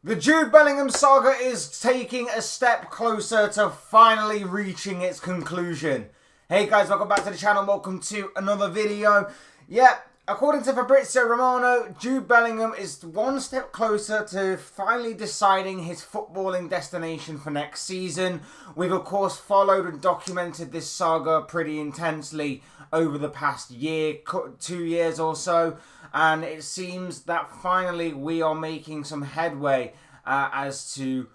The Jude Bellingham saga is taking a step closer to finally reaching its conclusion. Hey guys, welcome back to the channel. Welcome to another video. According to Fabrizio Romano, Jude Bellingham is one step closer to finally deciding his footballing destination for next season. We've of course followed and documented this saga pretty intensely over the past year, 2 years or so, and it seems that finally we are making some headway as to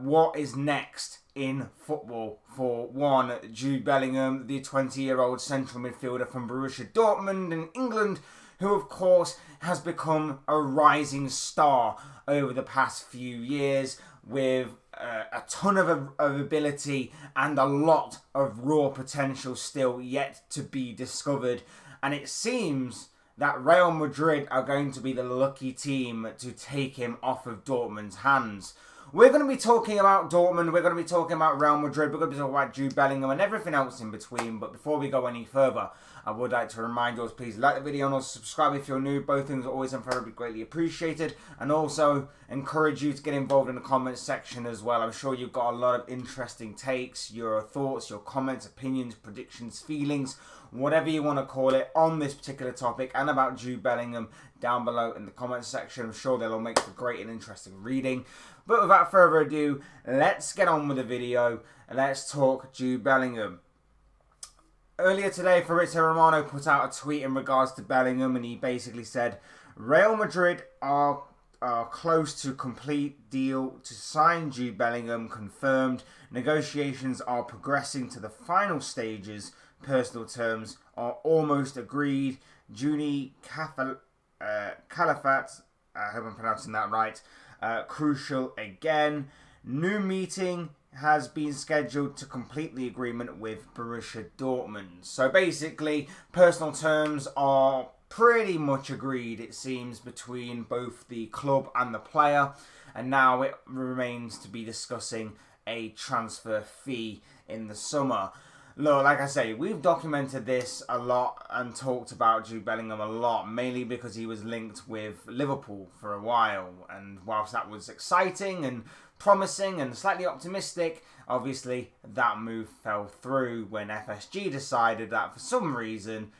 what is next in football for one Jude Bellingham, the 20-year-old central midfielder from Borussia Dortmund in England, who of course has become a rising star over the past few years with a ton of ability and a lot of raw potential still yet to be discovered. And it seems that Real Madrid are going to be the lucky team to take him off of Dortmund's hands. We're going to be talking about Dortmund, we're going to be talking about Real Madrid, we're going to be talking about Jude Bellingham and everything else in between. But before we go any further, I would like to remind you, please like the video and also subscribe if you're new. Both things are always and forever greatly appreciated. And also encourage you to get involved in the comments section as well. I'm sure you've got a lot of interesting takes, your thoughts, your comments, opinions, predictions, feelings, whatever you want to call it, on this particular topic and about Jude Bellingham down below in the comments section. I'm sure they'll all make for great and interesting reading. But without further ado, let's get on with the video and let's talk Jude Bellingham. Earlier today, Fabrizio Romano put out a tweet in regards to Bellingham, and he basically said, Real Madrid are close to complete deal to sign Jude Bellingham, confirmed. Negotiations are progressing to the final stages. Personal terms are almost agreed. Juni Calafat, I hope I'm pronouncing that right, crucial again. New meeting has been scheduled to complete the agreement with Borussia Dortmund. So basically, personal terms are pretty much agreed, it seems, between both the club and the player. And now it remains to be discussing a transfer fee in the summer. Look, like I say, we've documented this a lot and talked about Jude Bellingham a lot, mainly because he was linked with Liverpool for a while. And whilst that was exciting and promising and slightly optimistic, obviously that move fell through when FSG decided that for some reason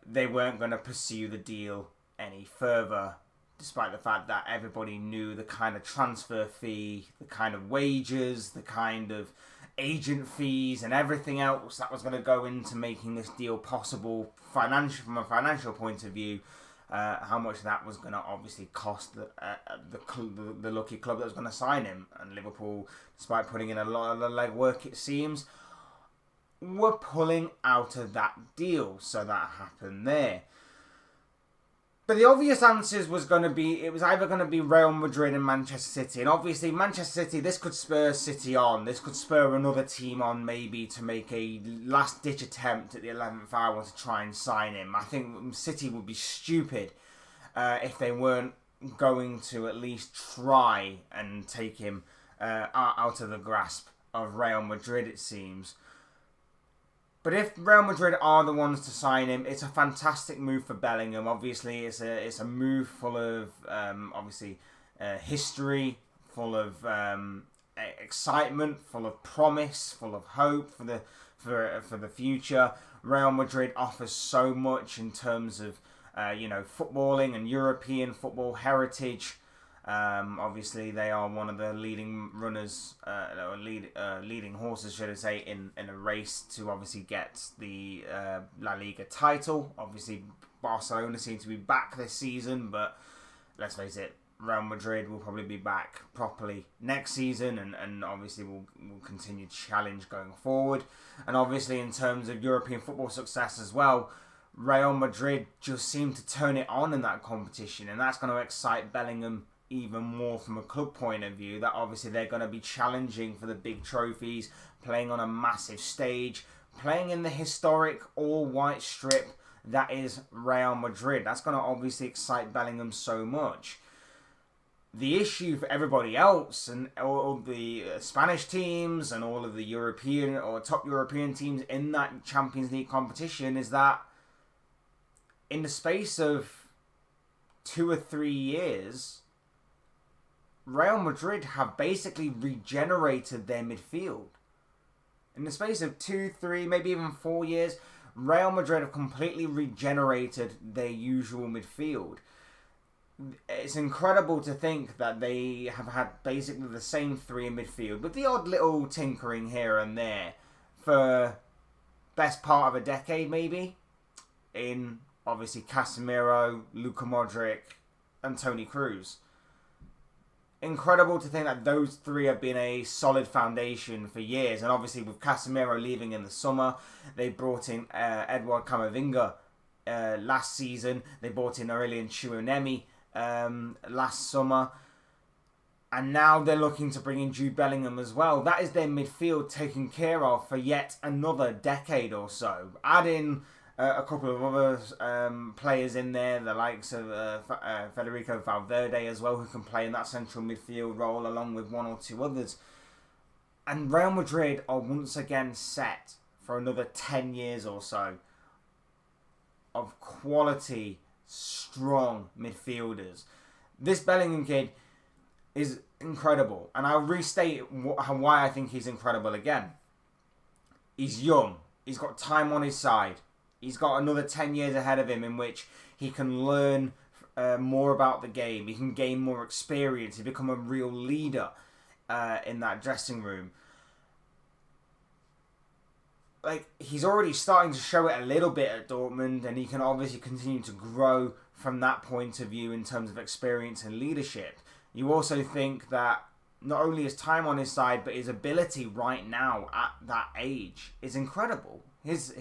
they weren't going to pursue the deal any further, despite the fact that everybody knew the kind of transfer fee, the kind of wages, the kind of agent fees and everything else that was going to go into making this deal possible from a financial point of view. How much that was going to obviously cost the lucky club that was going to sign him. And Liverpool, despite putting in a lot of legwork, it seems, were pulling out of that deal. So that happened there. But the obvious answers was going to be, it was either going to be Real Madrid and Manchester City. And obviously Manchester City, this could spur City on. This could spur another team on maybe to make a last-ditch attempt at the 11th hour to try and sign him. I think City would be stupid if they weren't going to at least try and take him out of the grasp of Real Madrid, it seems. But if Real Madrid are the ones to sign him, it's a fantastic move for Bellingham. Obviously, it's a move full of history, full of excitement, full of promise, full of hope for the future. Real Madrid offers so much in terms of footballing and European football heritage. Obviously, they are one of the leading runners, leading horses, should I say, in a race to obviously get the La Liga title. Obviously, Barcelona seem to be back this season, but let's face it, Real Madrid will probably be back properly next season, and obviously will continue to challenge going forward. And obviously, in terms of European football success as well, Real Madrid just seem to turn it on in that competition, and that's going to excite Bellingham even more from a club point of view, that obviously they're going to be challenging for the big trophies, playing on a massive stage, playing in the historic all-white strip that is Real Madrid. That's going to obviously excite Bellingham so much. The issue for everybody else and all the Spanish teams and all of the European or top European teams in that Champions League competition is that in the space of 2 or 3 years, Real Madrid have basically regenerated their midfield. In the space of 2, 3, maybe even 4 years, Real Madrid have completely regenerated their usual midfield. It's incredible to think that they have had basically the same three in midfield, with the odd little tinkering here and there, for best part of a decade maybe, in obviously Casemiro, Luka Modric, and Toni Kroos. Incredible to think that those three have been a solid foundation for years. And obviously with Casemiro leaving in the summer, they brought in Edouard Camavinga last season. They brought in Aurelien Tchouameni last summer. And now they're looking to bring in Jude Bellingham as well. That is their midfield taken care of for yet another decade or so. Add in a couple of other players in there, the likes of Federico Valverde as well, who can play in that central midfield role along with one or two others. And Real Madrid are once again set for another 10 years or so of quality, strong midfielders. This Bellingham kid is incredible. And I'll restate why I think he's incredible again. He's young. He's got time on his side. He's got another 10 years ahead of him in which he can learn more about the game. He can gain more experience. He become a real leader in that dressing room. Like, he's already starting to show it a little bit at Dortmund, and he can obviously continue to grow from that point of view in terms of experience and leadership. You also think that not only his time on his side, but his ability right now at that age is incredible. His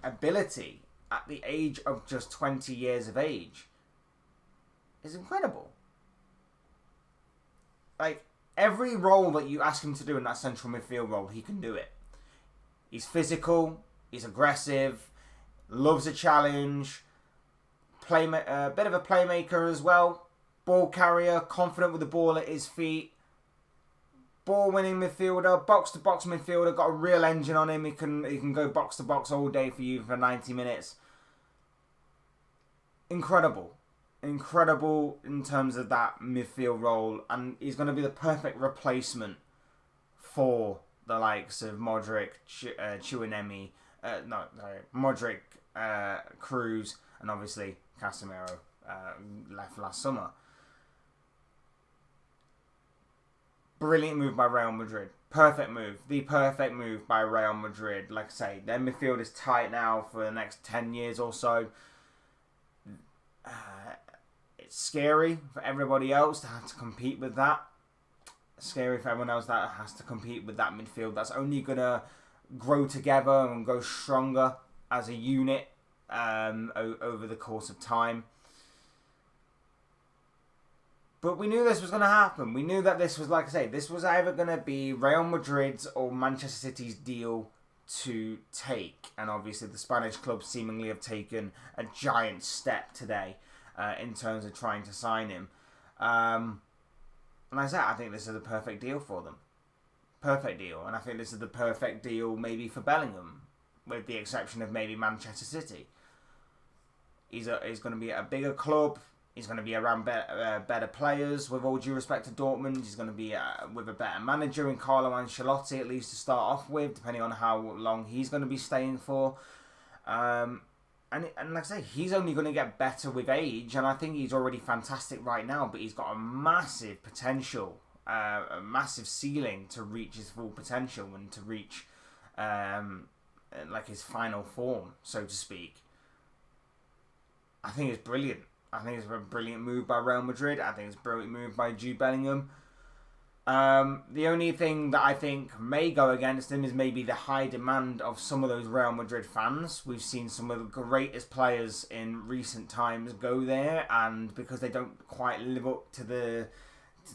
ability at the age of just 20 years of age is incredible. Like, every role that you ask him to do in that central midfield role, he can do it. He's physical, he's aggressive, loves a challenge, bit of a playmaker as well, ball carrier, confident with the ball at his feet, ball-winning midfielder, box-to-box midfielder, got a real engine on him. He can go box-to-box all day for you for 90 minutes. Incredible. Incredible in terms of that midfield role. And he's going to be the perfect replacement for the likes of Modric, Tchouameni, Modric, Kroos, and obviously Casemiro left last summer. Brilliant move by Real Madrid. Perfect move. The perfect move by Real Madrid. Like I say, their midfield is tight now for the next 10 years or so. It's scary for everybody else to have to compete with that. Scary for everyone else that has to compete with that midfield. That's only going to grow together and go stronger as a unit over the course of time. But we knew this was going to happen. We knew that this was, like I say, this was either going to be Real Madrid's or Manchester City's deal to take. And obviously the Spanish clubs seemingly have taken a giant step today in terms of trying to sign him. And like I said, I think this is a perfect deal for them. Perfect deal. And I think this is the perfect deal maybe for Bellingham, with the exception of maybe Manchester City. He's going to be at a bigger club. He's going to be around better players, with all due respect to Dortmund. He's going to be with a better manager in Carlo Ancelotti, at least to start off with, depending on how long he's going to be staying for. And like I say, he's only going to get better with age, and I think he's already fantastic right now, but he's got a massive potential, a massive ceiling to reach his full potential and to reach like his final form, so to speak. I think it's brilliant. I think it's a brilliant move by Real Madrid. I think it's a brilliant move by Jude Bellingham. The only thing that I think may go against him is maybe the high demand of some of those Real Madrid fans. We've seen some of the greatest players in recent times go there, and because they don't quite live up to the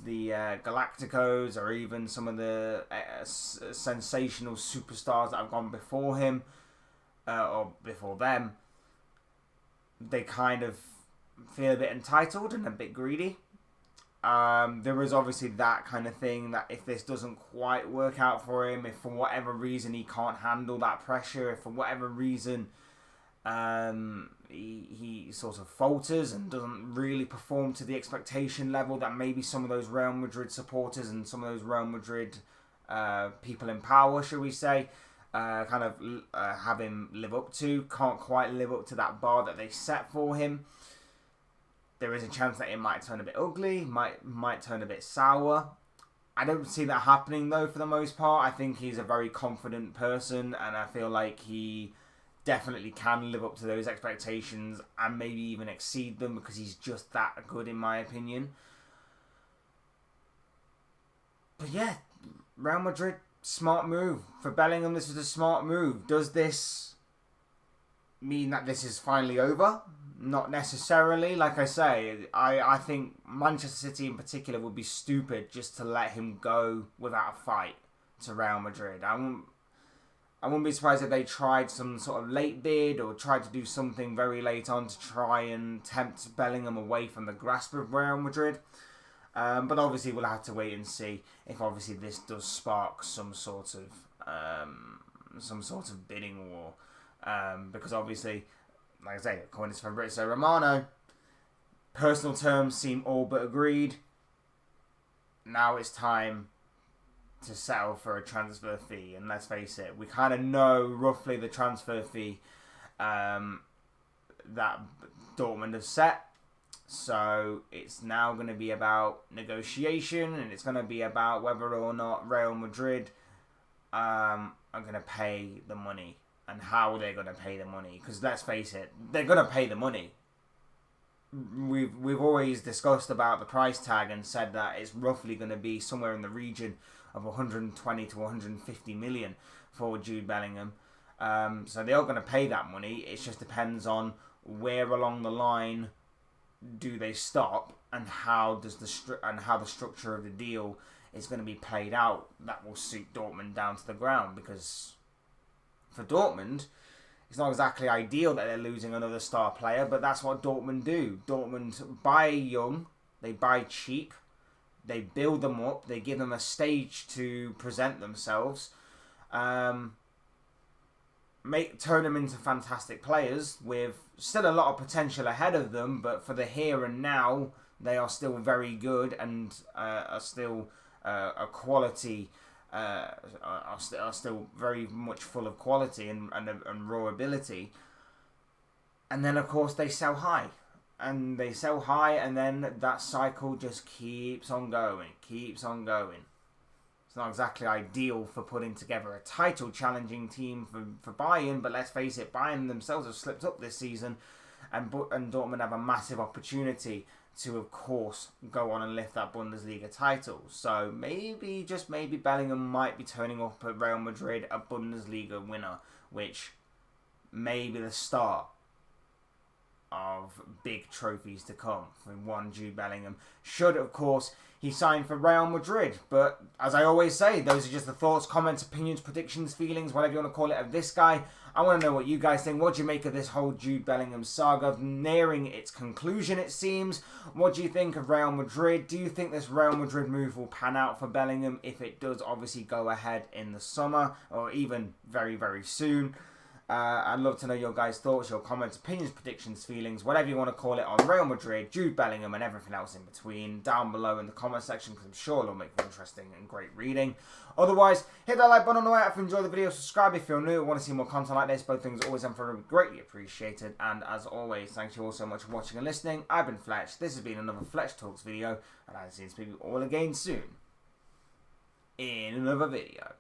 Galacticos or even some of the sensational superstars that have gone before him or before them, they kind of feel a bit entitled and a bit greedy. There is obviously that kind of thing, that if this doesn't quite work out for him, if for whatever reason he can't handle that pressure, if for whatever reason he sort of falters and doesn't really perform to the expectation level that maybe some of those Real Madrid supporters and some of those Real Madrid people in power, should we say, have him live up to. Can't quite live up to that bar that they set for him. There is a chance that it might turn a bit ugly, might turn a bit sour. I don't see that happening though for the most part. I think he's a very confident person, and I feel like he definitely can live up to those expectations and maybe even exceed them because he's just that good in my opinion. But yeah, Real Madrid, smart move. For Bellingham, this was a smart move. Does this mean that this is finally over? Not necessarily. Like I say, I think Manchester City in particular would be stupid just to let him go without a fight to Real Madrid. I wouldn't be surprised if they tried some sort of late bid or tried to do something very late on to try and tempt Bellingham away from the grasp of Real Madrid. But obviously we'll have to wait and see if obviously this does spark some sort of bidding war. Because obviously, like I say, according to Fabrizio Romano, personal terms seem all but agreed. Now it's time to settle for a transfer fee, and let's face it, we kind of know roughly the transfer fee that Dortmund have set. So it's now going to be about negotiation, and it's going to be about whether or not Real Madrid are going to pay the money and how they're going to pay the money. Because let's face it, they're going to pay the money. We've always discussed about the price tag and said that it's roughly going to be somewhere in the region of 120 to 150 million for Jude Bellingham. So they are going to pay that money. It just depends on where along the line do they stop and how the structure of the deal is going to be played out. That will suit Dortmund down to the ground, because for Dortmund, it's not exactly ideal that they're losing another star player, but that's what Dortmund do. Dortmund buy young, they buy cheap, they build them up, they give them a stage to present themselves, turn them into fantastic players with still a lot of potential ahead of them, but for the here and now, they are still very good and are still a quality. Are still very much full of quality and raw ability. And then of course they sell high, and then that cycle just keeps on going. It's not exactly ideal for putting together a title challenging team for Bayern, but let's face it, Bayern themselves have slipped up this season, and Dortmund have a massive opportunity to, of course, go on and lift that Bundesliga title. So maybe, just maybe, Bellingham might be turning up at Real Madrid a Bundesliga winner, which may be the start of big trophies to come for one Jude Bellingham. Should, of course, he signed for Real Madrid. But as I always say, those are just the thoughts, comments, opinions, predictions, feelings, whatever you want to call it, of this guy. I want to know what you guys think. What do you make of this whole Jude Bellingham saga nearing its conclusion, it seems? What do you think of Real Madrid? Do you think this Real Madrid move will pan out for Bellingham if it does obviously go ahead in the summer or even very, very soon? I'd love to know your guys' thoughts, your comments, opinions, predictions, feelings, whatever you want to call it, on Real Madrid, Jude Bellingham, and everything else in between down below in the comment section, because I'm sure it'll make for interesting and great reading. Otherwise, hit that like button on the way out if you enjoyed the video, subscribe if you're new and want to see more content like this. Both things always and forever greatly appreciated. And as always, thank you all so much for watching and listening. I've been Fletch. This has been another Fletch Talks video, and I'll see you all again soon in another video.